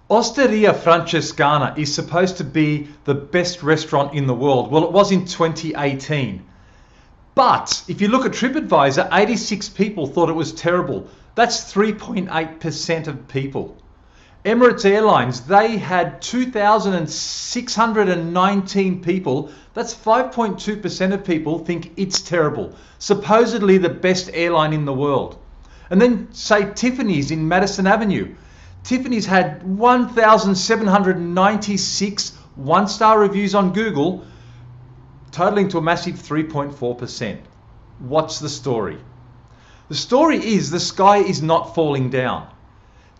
Osteria Francescana is supposed to be the best restaurant in the world. Well, it was in 2018. But if you look at TripAdvisor, 86 people thought it was terrible. That's 3.8% of people. Emirates Airlines, they had 2,619 people. That's 5.2% of people think it's terrible. Supposedly the best airline in the world. And then say Tiffany's in Madison Avenue. Tiffany's had 1,796 one-star reviews on Google, totaling to a massive 3.4%. What's the story? The story is the sky is not falling down.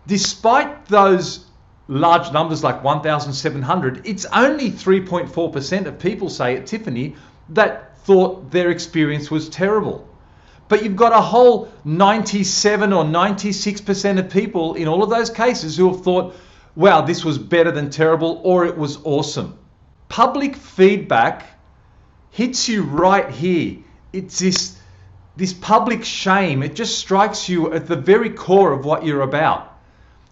Despite those large numbers like 1,700, it's only 3.4% of people, say at Tiffany, that thought their experience was terrible. But you've got a whole 97 or 96% of people in all of those cases who have thought, wow, this was better than terrible, or it was awesome. Public feedback hits you right here. It's this public shame. It just strikes you at the very core of what you're about.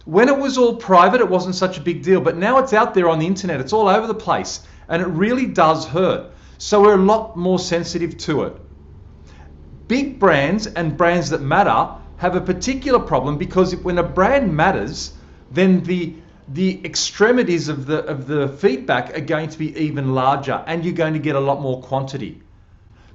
When it was all private, it wasn't such a big deal, but now it's out there on the internet. It's all over the place, and it really does hurt. So we're a lot more sensitive to it. Big brands and brands that matter have a particular problem, because when a brand matters, then the extremities of the feedback are going to be even larger, and you're going to get a lot more quantity.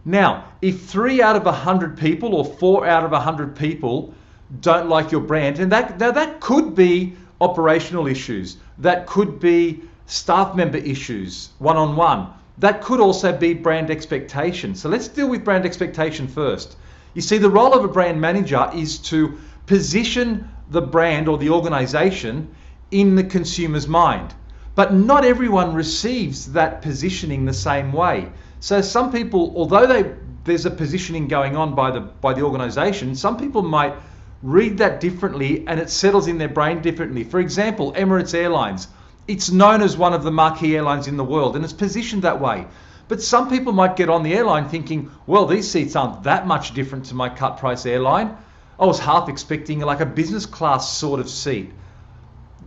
Now, if 3 out of 100 people or 4 out of 100 people don't like your brand, and that could be operational issues, that could be staff member issues, one-on-one. That could also be brand expectation. So let's deal with brand expectation first. You see, the role of a brand manager is to position the brand or the organization in the consumer's mind. But not everyone receives that positioning the same way. So some people, although there's a positioning going on by the organization, some people might read that differently, and it settles in their brain differently. For example, Emirates Airlines. It's known as one of the marquee airlines in the world, and it's positioned that way. But some people might get on the airline thinking, well, these seats aren't that much different to my cut price airline. I was half expecting like a business class sort of seat.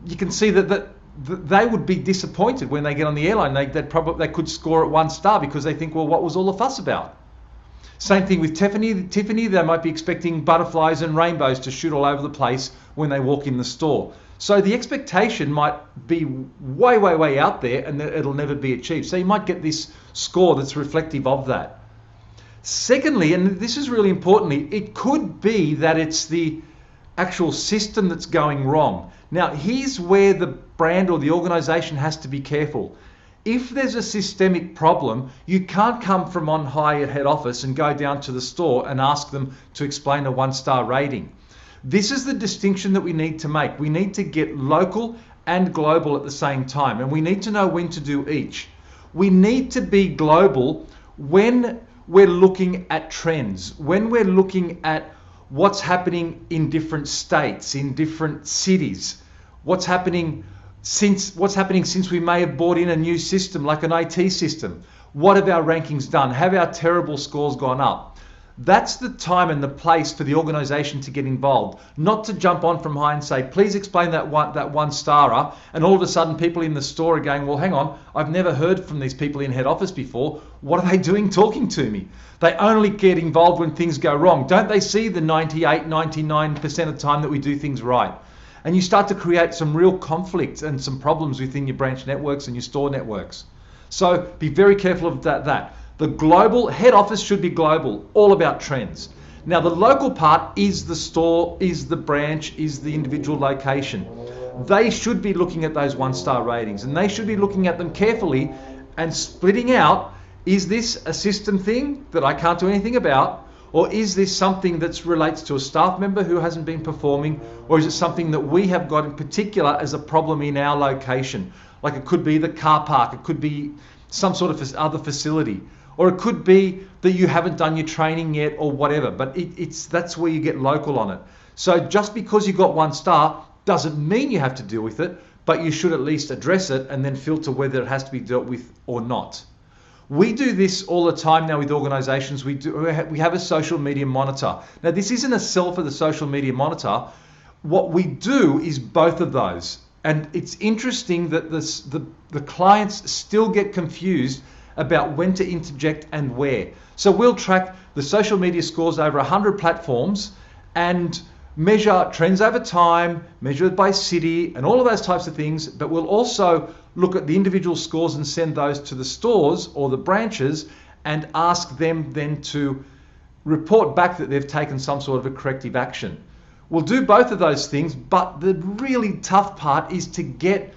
You can see that they would be disappointed when they get on the airline. They could score at 1 star because they think, well, what was all the fuss about? Same thing with Tiffany, they might be expecting butterflies and rainbows to shoot all over the place when they walk in the store. So the expectation might be way, way, way out there, and it'll never be achieved. So you might get this score that's reflective of that. Secondly, and this is really importantly, it could be that it's the actual system that's going wrong. Now, here's where the brand or the organization has to be careful. If there's a systemic problem, you can't come from on high at head office and go down to the store and ask them to explain a 1-star rating. This is the distinction that we need to make. We need to get local and global at the same time, and we need to know when to do each. We need to be global when we're looking at trends, when we're looking at what's happening in different states, in different cities, what's happening since we may have brought in a new system like an IT system. What have our rankings done? Have our terrible scores gone up? That's the time and the place for the organization to get involved, not to jump on from high and say, please explain that one starer, and all of a sudden people in the store are going, well, hang on, I've never heard from these people in head office before. What are they doing talking to me? They only get involved when things go wrong. Don't they see the 98, 99% of the time that we do things right? And you start to create some real conflict and some problems within your branch networks and your store networks. So be very careful of that. The global head office should be global, all about trends. Now, the local part is the store, is the branch, is the individual location. They should be looking at those 1-star ratings, and they should be looking at them carefully and splitting out, is this a system thing that I can't do anything about? Or is this something that relates to a staff member who hasn't been performing? Or is it something that we have got in particular as a problem in our location? Like it could be the car park, it could be some sort of other facility. Or it could be that you haven't done your training yet or whatever, but that's where you get local on it. So just because you got 1 star doesn't mean you have to deal with it, but you should at least address it and then filter whether it has to be dealt with or not. We do this all the time now with organizations. We have a social media monitor. Now, this isn't a sell for the social media monitor. What we do is both of those. And it's interesting that the clients still get confused about when to interject and where. So we'll track the social media scores over 100 platforms and measure trends over time, measure it by city and all of those types of things, but we'll also look at the individual scores and send those to the stores or the branches and ask them then to report back that they've taken some sort of a corrective action. We'll do both of those things, but the really tough part is to get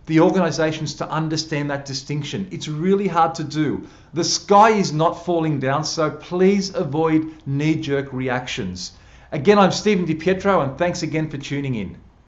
the organizations to understand that distinction. It's really hard to do. The sky is not falling down, so please avoid knee-jerk reactions. Again, I'm Stephen DiPietro, and thanks again for tuning in.